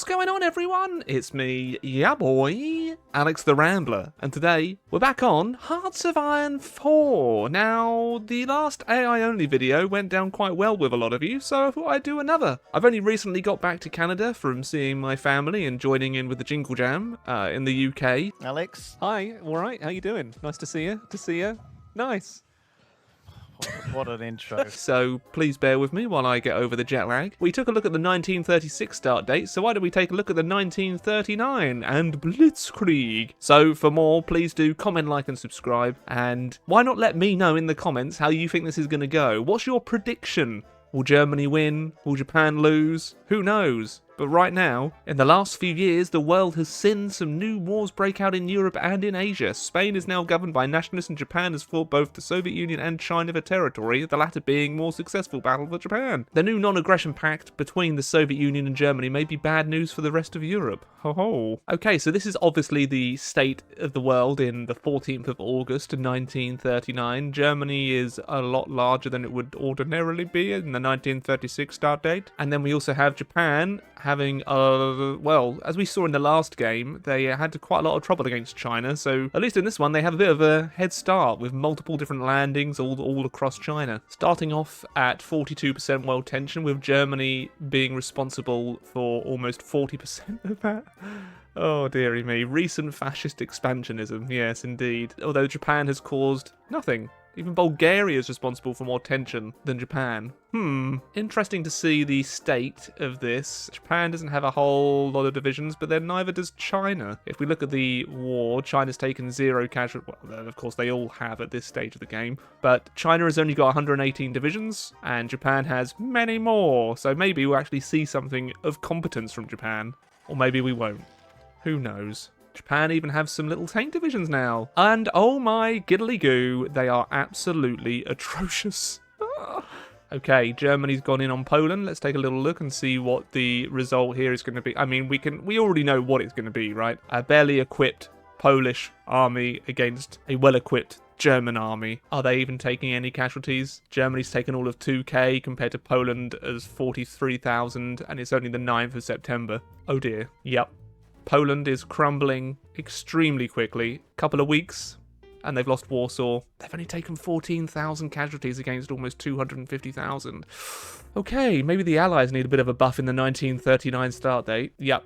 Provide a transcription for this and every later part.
What's going on, everyone? It's me, yeah boy, Alex the Rambler, and today we're back on Hearts of Iron 4. Now, the last AI-only video went down quite well with a lot of you, so I thought I'd do another. I've only recently got back to Canada from seeing my family and joining in with the Jingle Jam in the UK. Alex? Hi, all right, how you doing? Nice to see you. Nice. What an intro. So please bear with me while I get over the jet lag. We took a look at the 1936 start date, so why don't we take a look at the 1939 and Blitzkrieg? So for more, please do comment, like and subscribe, and why not let me know in the comments how you think this is going to go? What's your prediction? Will Germany win? Will Japan lose? Who knows? But right now, in the last few years, the world has seen some new wars break out in Europe and in Asia. Spain is now governed by nationalists, and Japan has fought both the Soviet Union and China for territory, the latter being more successful battle for Japan. The new non-aggression pact between the Soviet Union and Germany may be bad news for the rest of Europe. Ho ho. Okay, so this is obviously the state of the world in the 14th of August 1939. Germany is a lot larger than it would ordinarily be in the 1936 start date. And then we also have Japan having, well, as we saw in the last game, they had quite a lot of trouble against China, so at least in this one they have a bit of a head start with multiple different landings all across China. Starting off at 42% world tension, with Germany being responsible for almost 40% of that. Oh dearie me, recent fascist expansionism, yes indeed. Although Japan has caused nothing. Even Bulgaria is responsible for more tension than Japan. Interesting to see the state of this. Japan doesn't have a whole lot of divisions, but then neither does China. If we look at the war, China's taken 0 casualties. Well, of course, they all have at this stage of the game. But China has only got 118 divisions, and Japan has many more. So maybe we'll actually see something of competence from Japan. Or maybe we won't. Who knows? Japan even have some little tank divisions now. And oh my giddly goo, they are absolutely atrocious. Okay, Germany's gone in on Poland. Let's take a little look and see what the result here is going to be. I mean, we already know what it's going to be, right? A barely equipped Polish army against a well-equipped German army. Are they even taking any casualties? Germany's taken all of 2k compared to Poland as 43,000, and it's only the 9th of September. Oh dear. Yep. Poland is crumbling extremely quickly. Couple of weeks, and they've lost Warsaw. They've only taken 14,000 casualties against almost 250,000. Okay, maybe the Allies need a bit of a buff in the 1939 start date. Yep,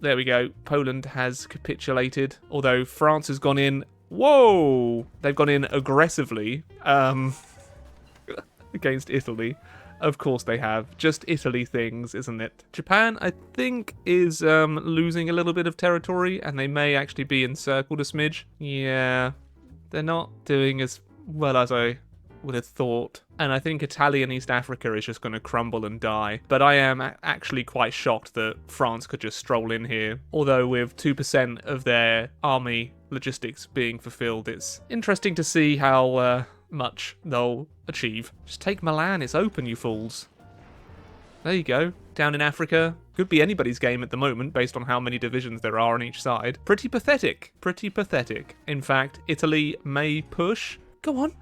there we go. Poland has capitulated, although France has gone in. Whoa! They've gone in aggressively against Italy. Of course they have. Just Italy things, isn't it? Japan, I think, is losing a little bit of territory, and they may actually be encircled a smidge. Yeah, they're not doing as well as I would have thought. And I think Italian East Africa is just going to crumble and die. But I am actually quite shocked that France could just stroll in here. Although with 2% of their army logistics being fulfilled, it's interesting to see how much they'll achieve. Just take Milan, it's open, you fools. There you go. Down in Africa. Could be anybody's game at the moment based on how many divisions there are on each side. Pretty pathetic. Pretty pathetic. In fact, Italy may push. Go on.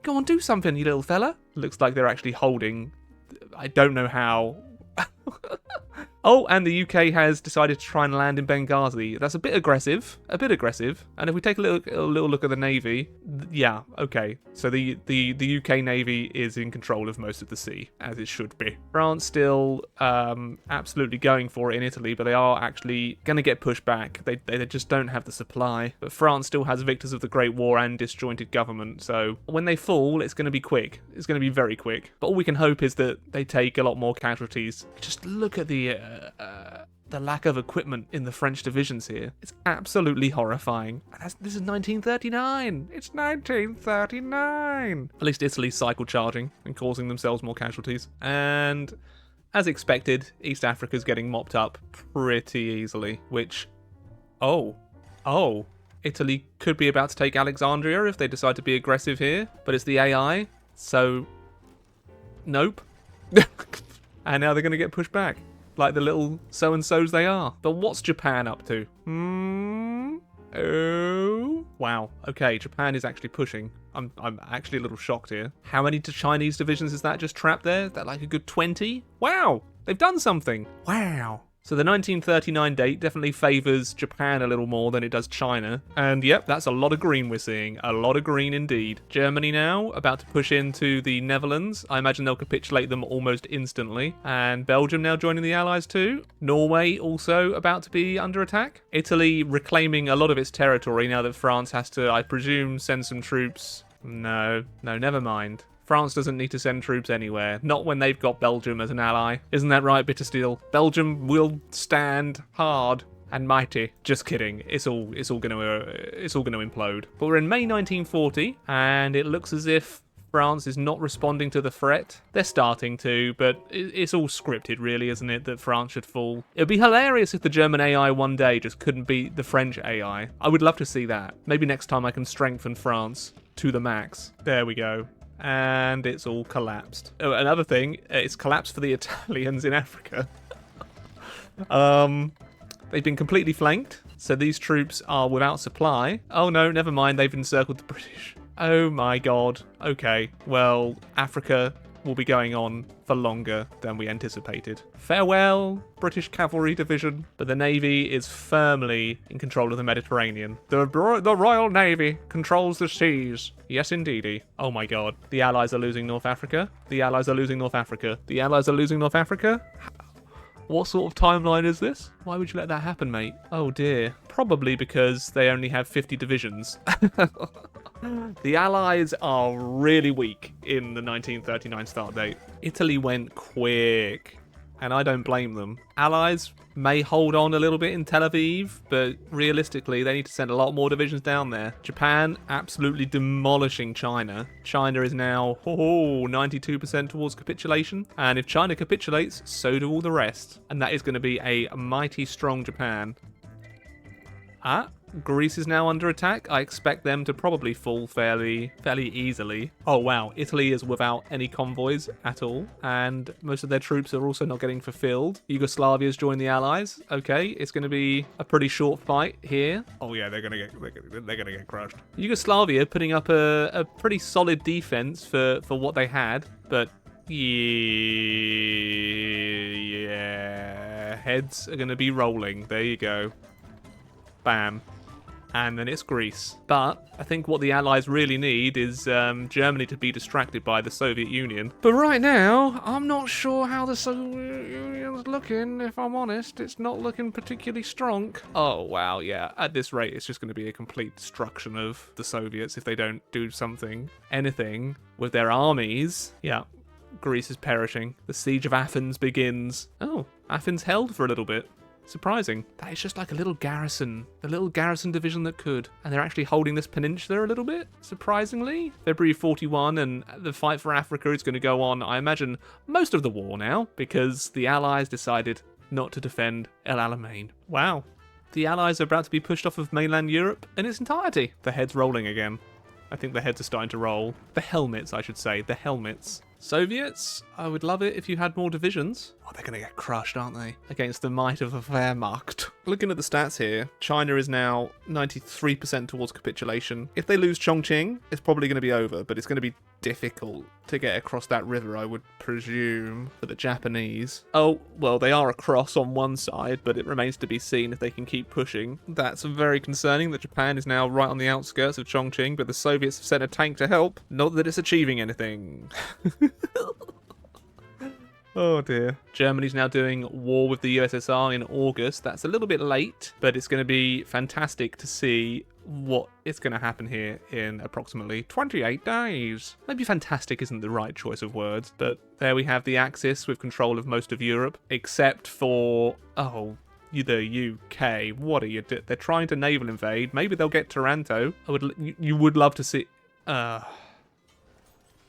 Go on, do something, you little fella. Looks like they're actually holding. I don't know how. Oh, and the UK has decided to try and land in Benghazi. That's a bit aggressive. And if we take a little look at the Navy, yeah, okay. So the UK Navy is in control of most of the sea, as it should be. France still absolutely going for it in Italy, but they are actually going to get pushed back. They just don't have the supply. But France still has victors of the Great War and disjointed government, so when they fall, it's going to be quick. It's going to be very quick. But all we can hope is that they take a lot more casualties. Just look at the lack of equipment in the French divisions here. It's absolutely horrifying. This is 1939. It's 1939. At least Italy's cycle charging and causing themselves more casualties. And as expected, East Africa's getting mopped up pretty easily, which, oh, Italy could be about to take Alexandria if they decide to be aggressive here, but it's the AI, so nope. And now they're going to get pushed back. Like the little so-and-sos they are. But what's Japan up to? Oh. Wow. Okay, Japan is actually pushing. I'm actually a little shocked here. How many Chinese divisions is that just trapped there? Is that like a good 20? Wow. They've done something. Wow. So the 1939 date definitely favours Japan a little more than it does China. And yep, that's a lot of green we're seeing. A lot of green indeed. Germany now, about to push into the Netherlands. I imagine they'll capitulate them almost instantly. And Belgium now joining the Allies too. Norway also about to be under attack. Italy reclaiming a lot of its territory now that France has to, I presume, send some troops. No, never mind. France doesn't need to send troops anywhere, not when they've got Belgium as an ally. Isn't that right, Bittersteel? Belgium will stand hard and mighty. Just kidding. It's all gonna implode. But we're in May 1940, and it looks as if France is not responding to the threat. They're starting to, but it's all scripted, really, isn't it, that France should fall? It would be hilarious if the German AI one day just couldn't beat the French AI. I would love to see that. Maybe next time I can strengthen France to the max. There we go. And it's all collapsed. Oh, another thing, it's collapsed for the Italians in Africa. They've been completely flanked, so these troops are without supply. Oh no, never mind, they've encircled the British. Oh my god. Okay, well, Africa will be going on for longer than we anticipated. Farewell, British Cavalry Division. But the Navy is firmly in control of the Mediterranean. The Royal Navy controls the seas. Yes, indeedy. Oh my god. The Allies are losing North Africa. The Allies are losing North Africa. The Allies are losing North Africa. What sort of timeline is this? Why would you let that happen, mate? Oh dear. Probably because they only have 50 divisions. The Allies are really weak in the 1939 start date. Italy went quick, and I don't blame them. Allies may hold on a little bit in Tel Aviv, but realistically, they need to send a lot more divisions down there. Japan absolutely demolishing China. China is now 92% towards capitulation, and if China capitulates, so do all the rest. And that is going to be a mighty strong Japan. Greece is now under attack. I expect them to probably fall fairly easily. Oh wow, Italy is without any convoys at all, and most of their troops are also not getting fulfilled. Yugoslavia's joined the Allies. Okay, it's going to be a pretty short fight here. Oh yeah, they're gonna get crushed. Yugoslavia putting up a pretty solid defense for what they had, but yeah, heads are going to be rolling. There you go. Bam. And then it's Greece. But I think what the Allies really need is Germany to be distracted by the Soviet Union. But right now, I'm not sure how the Soviet Union's looking, if I'm honest. It's not looking particularly strong. Oh, wow, yeah. At this rate, it's just going to be a complete destruction of the Soviets if they don't do anything with their armies. Yeah. Greece is perishing. The siege of Athens begins. Oh, Athens held for a little bit. Surprising. That is just like a little garrison division that could. And they're actually holding this peninsula a little bit, surprisingly. February 41, and the fight for Africa is going to go on, I imagine, most of the war now, because the Allies decided not to defend El Alamein. Wow. The Allies are about to be pushed off of mainland Europe in its entirety. The head's rolling again. I think the heads are starting to roll. The helmets, I should say. The helmets. Soviets, I would love it if you had more divisions. Oh, they're going to get crushed, aren't they? Against the might of a Wehrmacht. Looking at the stats here, China is now 93% towards capitulation. If they lose Chongqing, it's probably going to be over, but it's going to be difficult to get across that river, I would presume, for the Japanese. Oh, well, they are across on one side, but it remains to be seen if they can keep pushing. That's very concerning that Japan is now right on the outskirts of Chongqing, but the Soviets have sent a tank to help. Not that it's achieving anything. Oh dear. Germany's now doing war with the USSR in August. That's a little bit late, but it's going to be fantastic to see what is going to happen here in approximately 28 days. Maybe fantastic isn't the right choice of words, but there we have the Axis with control of most of Europe, except for, the UK. What are you doing? They're trying to naval invade. Maybe they'll get Taranto. You would love to see... the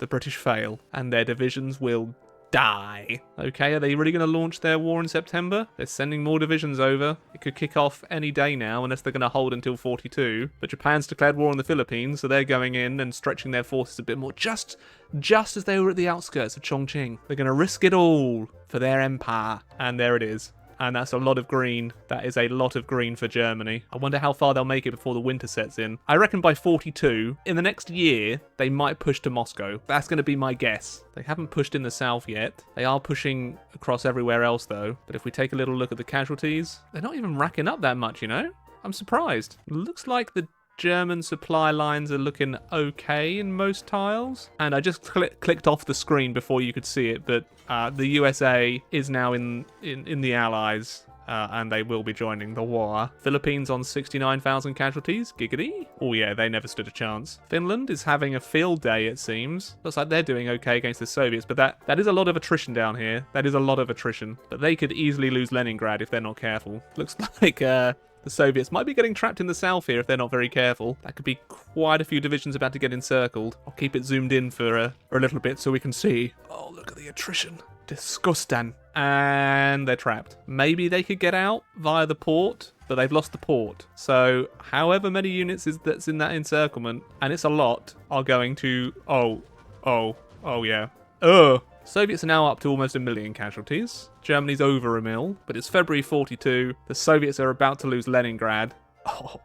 British fail, and their divisions will die. Okay, are they really going to launch their war in September? They're sending more divisions over. It could kick off any day now, unless they're going to hold until 42. But Japan's declared war on the Philippines, so they're going in and stretching their forces a bit more, just as they were at the outskirts of Chongqing. They're going to risk it all for their empire. And there it is. And that's a lot of green. That is a lot of green for Germany. I wonder how far they'll make it before the winter sets in. I reckon by 42, in the next year, they might push to Moscow. That's going to be my guess. They haven't pushed in the south yet. They are pushing across everywhere else, though. But if we take a little look at the casualties, they're not even racking up that much, you know? I'm surprised. Looks like the German supply lines are looking okay in most tiles. And I just clicked off the screen before you could see it, but the USA is now in the Allies. And they will be joining the war. Philippines on 69,000 casualties. Giggity. Oh yeah, they never stood a chance. Finland is having a field day, it seems. Looks like they're doing okay against the Soviets, but that is a lot of attrition down here. That is a lot of attrition. But they could easily lose Leningrad if they're not careful. Looks like the Soviets might be getting trapped in the south here if they're not very careful. That could be quite a few divisions about to get encircled. I'll keep it zoomed in for a little bit so we can see. Oh, look at the attrition. Disgusting. And they're trapped. Maybe they could get out via the port, but they've lost the port. So however many units that's in that encirclement, and it's a lot, are going to... Oh yeah. Soviets are now up to almost 1 million casualties. Germany's over 1 mil, but it's February 42. The Soviets are about to lose Leningrad. Oh,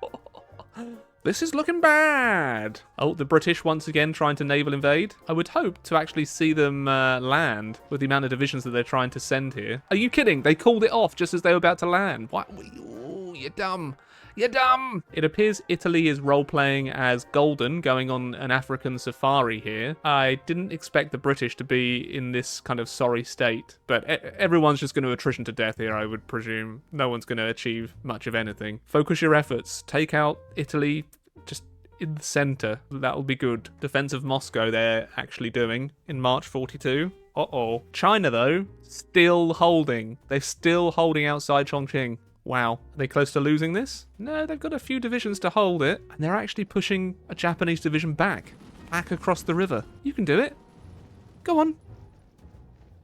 this is looking bad. Oh, the British once again trying to naval invade. I would hope to actually see them land with the amount of divisions that they're trying to send here. Are you kidding? They called it off just as they were about to land. What? Ooh, you're dumb. You're dumb! It appears Italy is role-playing as Golden, going on an African safari here. I didn't expect the British to be in this kind of sorry state, but everyone's just going to attrition to death here, I would presume. No one's going to achieve much of anything. Focus your efforts. Take out Italy just in the centre. That'll be good. Defense of Moscow they're actually doing in March 42. Uh-oh. China, though, still holding. They're still holding outside Chongqing. Wow. Are they close to losing this? No, they've got a few divisions to hold it. And they're actually pushing a Japanese division back across the river. You can do it. Go on.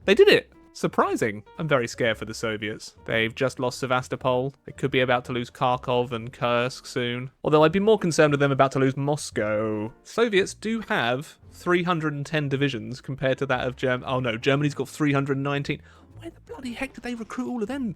They did it. Surprising. I'm very scared for the Soviets. They've just lost Sevastopol. They could be about to lose Kharkov and Kursk soon. Although I'd be more concerned with them about to lose Moscow. Soviets do have 310 divisions compared to that of Germany. Oh no, Germany's got 319. Where the bloody heck did they recruit all of them?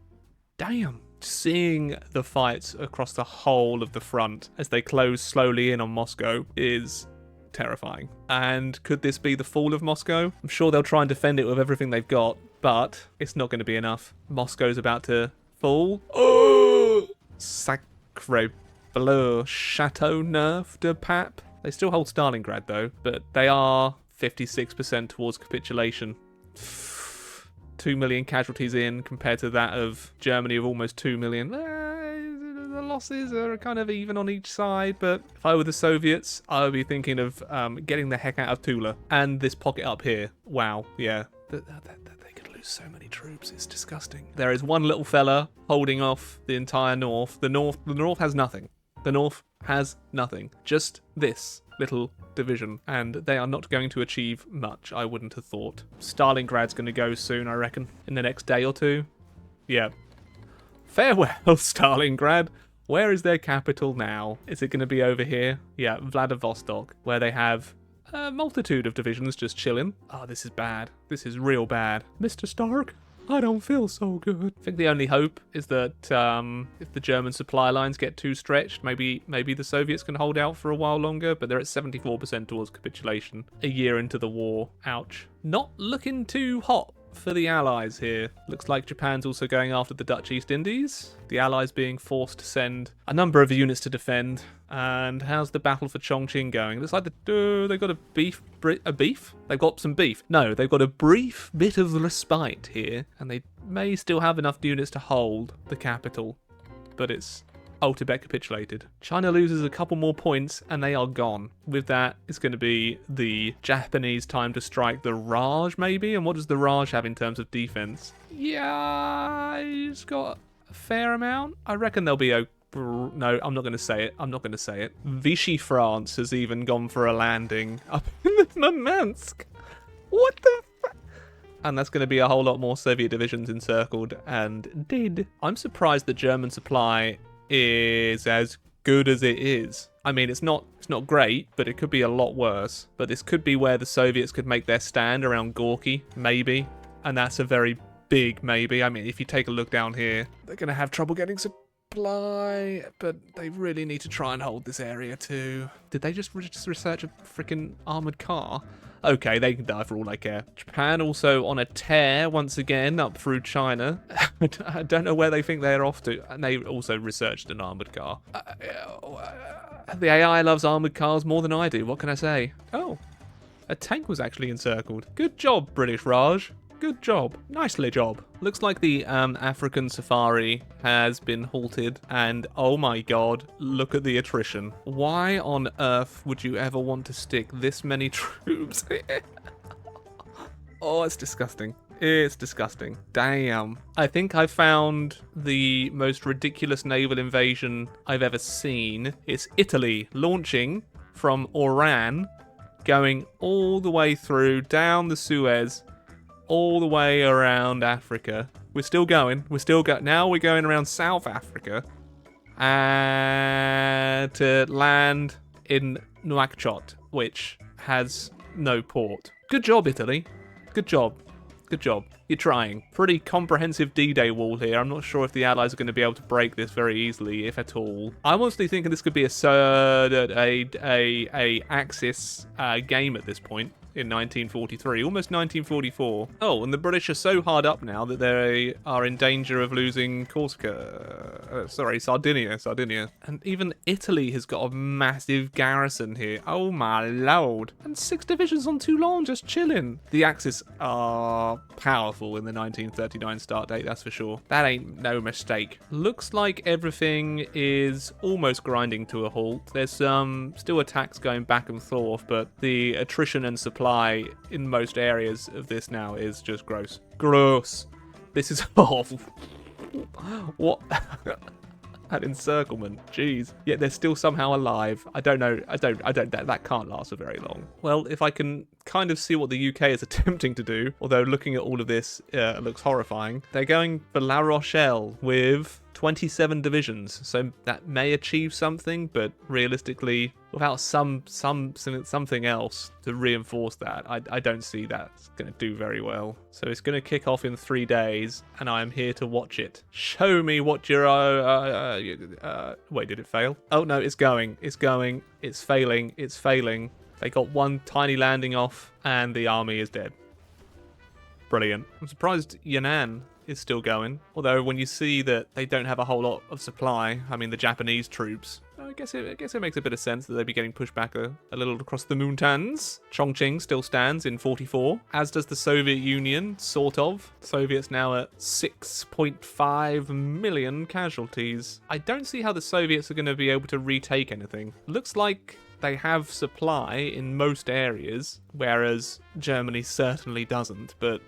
Damn. Seeing the fights across the whole of the front as they close slowly in on Moscow is terrifying. And could this be the fall of Moscow? I'm sure they'll try and defend it with everything they've got, but it's not going to be enough. Moscow's about to fall. Oh! Sacre bleu. Chateauneuf de Pape. They still hold Stalingrad though, but they are 56% towards capitulation. 2 million casualties in compared to that of Germany of almost 2 million. The losses are kind of even on each side, but if I were the Soviets, I would be thinking of getting the heck out of Tula and this pocket up here. Wow, yeah. They could lose so many troops, it's disgusting. There is one little fella holding off the entire north. The north has nothing. The north has nothing. Just this little division, and they are not going to achieve much, I wouldn't have thought. Stalingrad's going to go soon, I reckon, in the next day or two. Yeah. Farewell, Stalingrad. Where is their capital now? Is it going to be over here? Yeah, Vladivostok, where they have a multitude of divisions just chilling. Oh, this is bad. This is real bad. Mr. Stark, I don't feel so good. I think the only hope is that if the German supply lines get too stretched, maybe the Soviets can hold out for a while longer, but they're at 74% towards capitulation a year into the war. Ouch. Not looking too hot for the Allies here. Looks like Japan's also going after the Dutch East Indies. The Allies being forced to send a number of units to defend. And how's the battle for Chongqing going? Looks like they've got a beef? They've got some beef. No, they've got a brief bit of respite here. And they may still have enough units to hold the capital. But it's... Oh, Tibet capitulated. China loses a couple more points and they are gone. With that, it's going to be the Japanese time to strike the Raj, maybe? And what does the Raj have in terms of defense? Yeah, he's got a fair amount. I reckon there'll be a... No, I'm not going to say it. I'm not going to say it. Vichy France has even gone for a landing up in Murmansk. What the fuck? And that's going to be a whole lot more Soviet divisions encircled and dead. I'm surprised the German supply is as good as it is. I mean, it's not great, but it could be a lot worse. But this could be where the Soviets could make their stand around Gorky, maybe. And that's a very big, maybe. I mean, if you take a look down here, they're going to have trouble getting supply, but they really need to try and hold this area too. Did they just research a freaking armored car? Okay, they can die for all I care. Japan also on a tear once again up through China. I don't know where they think they're off to. And they also researched an armored car. The AI loves armored cars more than I do. What can I say? Oh, a tank was actually encircled. Good job, British Raj. Good job. Nicely job. Looks like the African safari has been halted, and oh my god, look at the attrition. Why on earth would you ever want to stick this many troops here? Oh, it's disgusting. It's disgusting. Damn. I think I found the most ridiculous naval invasion I've ever seen. It's Italy launching from Oran, going all the way through, down the Suez, all the way around Africa. We're still going. Now we're going around South Africa to land in Nouakchott, which has no port. Good job, Italy. Good job. Good job. You're trying. Pretty comprehensive D-Day wall here. I'm not sure if the Allies are going to be able to break this very easily, if at all. I'm honestly thinking this could be a Axis game at this point. In 1943, almost 1944. Oh, and the British are so hard up now that they are in danger of losing Corsica. Sardinia. And even Italy has got a massive garrison here. Oh my lord. And 6 divisions on Toulon just chilling. The Axis are powerful in the 1939 start date, that's for sure. That ain't no mistake. Looks like everything is almost grinding to a halt. There's still attacks going back and forth, but the attrition and supply in most areas of this now is just gross. Gross. This is awful. What? That encirclement. Jeez. Yet they're still somehow alive. I don't know. That can't last for very long. Well, if I can kind of see what the UK is attempting to do, although looking at all of this, it looks horrifying. They're going for La Rochelle with 27 divisions, so that may achieve something, but realistically, without something else to reinforce that, I don't see that's going to do very well. So it's going to kick off in 3 days, and I am here to watch it. Show me what you're... wait, did it fail? Oh no, it's going. It's failing. They got one tiny landing off, and the army is dead. Brilliant. I'm surprised Yan'an is still going. Although when you see that they don't have a whole lot of supply, I mean the Japanese troops, I guess it makes a bit of sense that they'd be getting pushed back a little across the mountains. Chongqing still stands in 44, as does the Soviet Union, sort of. The Soviets now at 6.5 million casualties. I don't see how the Soviets are going to be able to retake anything. Looks like they have supply in most areas, whereas Germany certainly doesn't, but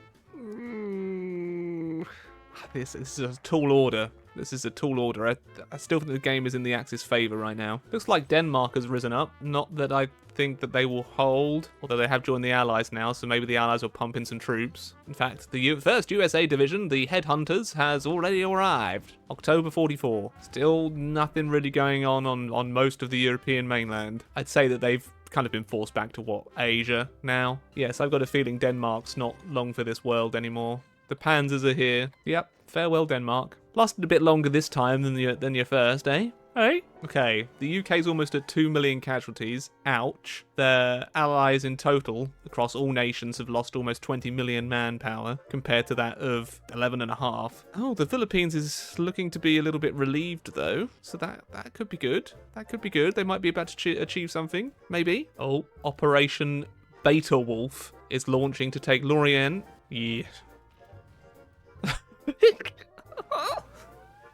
this is a tall order. This is a tall order. I still think the game is in the Axis favour right now. Looks like Denmark has risen up. Not that I think that they will hold, although they have joined the Allies now, so maybe the Allies will pump in some troops. In fact, the 1st USA Division, the Headhunters, has already arrived. October 44. Still nothing really going on most of the European mainland. I'd say that they've kind of been forced back to Asia now. Yes, I've got a feeling Denmark's not long for this world anymore. The Panzers are here. Yep, farewell Denmark. Lasted a bit longer this time than your first, eh? Hey? Okay, the UK's almost at 2 million casualties. Ouch. The allies in total, across all nations, have lost almost 20 million manpower, compared to that of 11.5. Oh, the Philippines is looking to be a little bit relieved, though. So that could be good. That could be good. They might be about to achieve something. Maybe. Oh, Operation Beta Wolf is launching to take Lorient. Yeah.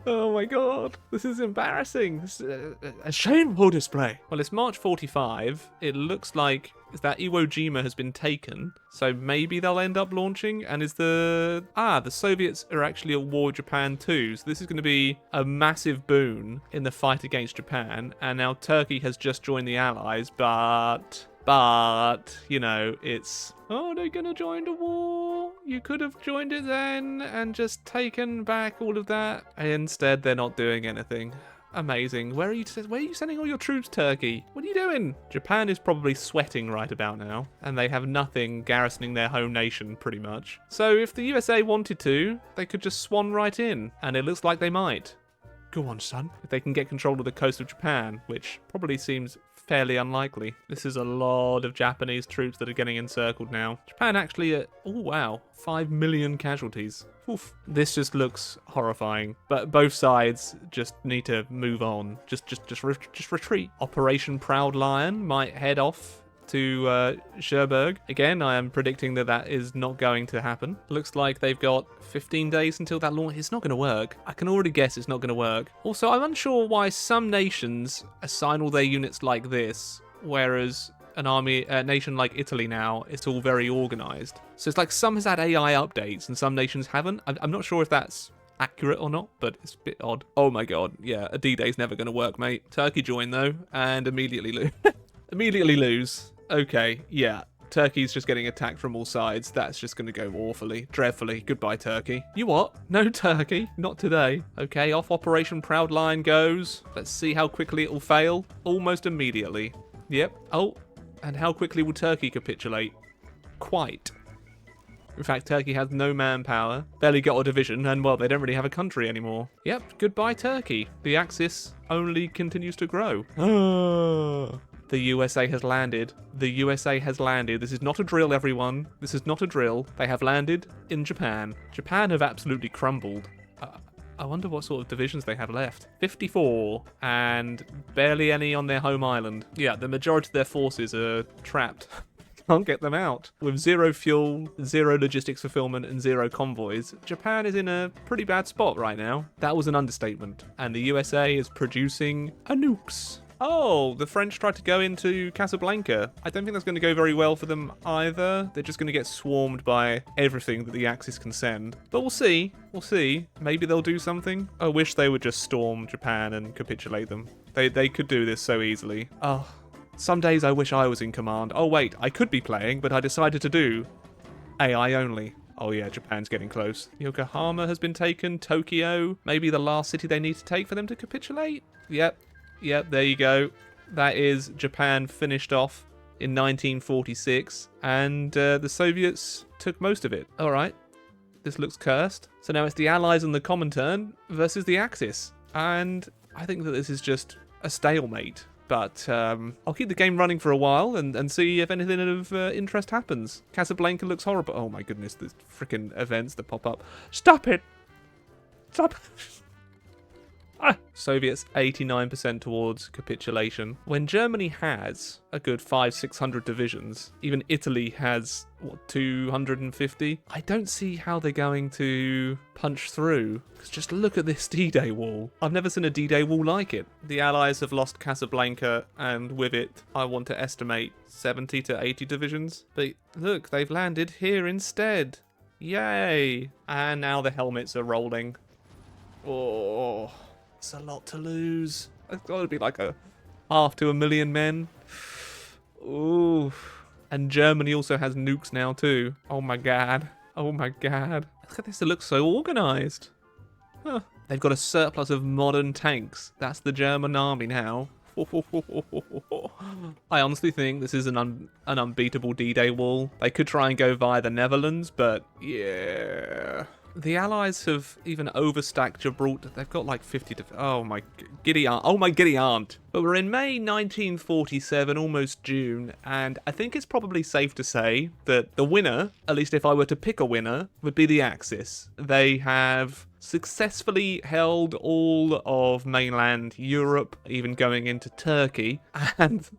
Oh my god, this is embarrassing. This is a shameful display. Well, it's March 45. It looks like that Iwo Jima has been taken, so maybe they'll end up launching. And the Soviets are actually at war with Japan too, so this is going to be a massive boon in the fight against Japan. And now Turkey has just joined the Allies, but you know, it's... Oh, they're gonna join the war. You could have joined it then and just taken back all of that. And instead, they're not doing anything. Amazing. Where are you sending all your troops, Turkey? What are you doing? Japan is probably sweating right about now, and they have nothing garrisoning their home nation, pretty much. So if the USA wanted to, they could just swan right in, and it looks like they might. Go on, son. If they can get control of the coast of Japan, which probably seems fairly unlikely. This is a lot of Japanese troops that are getting encircled now. Japan actually at, oh wow, 5 million casualties. Oof. This just looks horrifying. But both sides just need to move on. Just retreat. Operation Proud Lion might head off to Cherbourg. Again, I am predicting that that is not going to happen. Looks like they've got 15 days until that launch. It's not going to work. I can already guess it's not going to work. Also, I'm unsure why some nations assign all their units like this, whereas a nation like Italy now, it's all very organized. So it's like some has had AI updates and some nations haven't. I'm not sure if that's accurate or not, but it's a bit odd. Oh my god, yeah, a D-Day's never going to work, mate. Turkey joined though, and immediately lose. Immediately lose. Okay, yeah. Turkey's just getting attacked from all sides. That's just going to go awfully, dreadfully. Goodbye, Turkey. You what? No Turkey? Not today. Okay, off Operation Proud Lion goes. Let's see how quickly it will fail. Almost immediately. Yep. Oh, and how quickly will Turkey capitulate? Quite. In fact, Turkey has no manpower, barely got a division, and, well, they don't really have a country anymore. Yep, goodbye, Turkey. The Axis only continues to grow. The USA has landed. The USA has landed. This is not a drill, everyone. This is not a drill. They have landed in Japan. Japan have absolutely crumbled. I wonder what sort of divisions they have left. 54, and barely any on their home island. Yeah, the majority of their forces are trapped. Can't get them out. With 0 fuel, 0 logistics fulfillment, and 0 convoys, Japan is in a pretty bad spot right now. That was an understatement. And the USA is producing a nukes. Oh, the French tried to go into Casablanca. I don't think that's going to go very well for them either. They're just going to get swarmed by everything that the Axis can send. But we'll see. We'll see. Maybe they'll do something. I wish they would just storm Japan and capitulate them. They could do this so easily. Oh, some days I wish I was in command. Oh wait, I could be playing, but I decided to do AI only. Oh yeah, Japan's getting close. Yokohama has been taken. Tokyo, maybe the last city they need to take for them to capitulate? Yep, there you go. That is Japan finished off in 1946, and the Soviets took most of it. All right, this looks cursed. So now it's the Allies and the Comintern versus the Axis, and I think that this is just a stalemate. But I'll keep the game running for a while and see if anything of interest happens. Casablanca looks horrible. Oh my goodness, the freaking events that pop up. Stop it! Stop! Soviets 89% towards capitulation. When Germany has a good 500-600 divisions, even Italy has, what, 250? I don't see how they're going to punch through. Because just look at this D-Day wall. I've never seen a D-Day wall like it. The Allies have lost Casablanca, and with it, I want to estimate 70 to 80 divisions. But look, they've landed here instead. Yay! And now the helmets are rolling. Oh... It's a lot to lose. It's got to be like a half to 1 million men. Ooh. And Germany also has nukes now too. Oh my god. Oh my god. Look at this, it looks so organised. Huh. They've got a surplus of modern tanks. That's the German army now. I honestly think this is an unbeatable D-Day wall. They could try and go via the Netherlands, but yeah... The Allies have even overstacked Gibraltar. They've got like 50 to... Oh my giddy aunt. Oh my giddy aunt. But we're in May 1947, almost June, and I think it's probably safe to say that the winner, at least if I were to pick a winner, would be the Axis. They have successfully held all of mainland Europe, even going into Turkey, and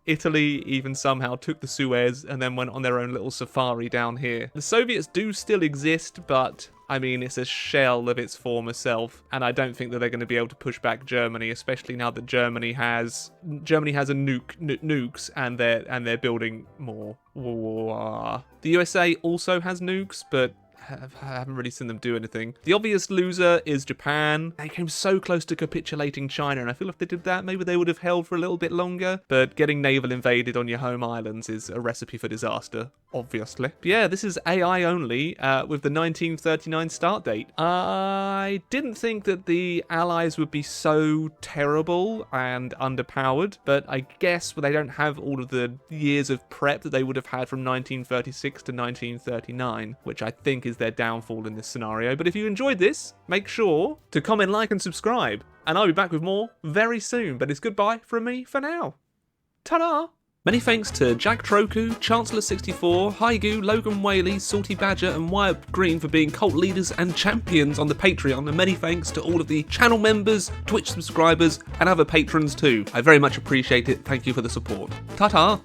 Italy even somehow took the Suez and then went on their own little safari down here. The Soviets do still exist, but I mean, it's a shell of its former self, and I don't think that they're going to be able to push back Germany, especially now that Germany has a nukes, and they're building more. The USA also has nukes, but I haven't really seen them do anything. The obvious loser is Japan. They came so close to capitulating China, and I feel if they did that, maybe they would have held for a little bit longer. But getting naval invaded on your home islands is a recipe for disaster, obviously. But yeah, this is AI only with the 1939 start date. I didn't think that the Allies would be so terrible and underpowered, but I guess they don't have all of the years of prep that they would have had from 1936 to 1939, which I think is their downfall in this scenario. But if you enjoyed this, make sure to comment, like, and subscribe, and I'll be back with more very soon. But it's goodbye from me for now. Ta-da! Many thanks to Jack Troku, Chancellor64, Haigu, Logan Whaley, Salty Badger, and Wyatt Green for being cult leaders and champions on the Patreon, and many thanks to all of the channel members, Twitch subscribers, and other patrons too. I very much appreciate it. Thank you for the support. Ta-ta!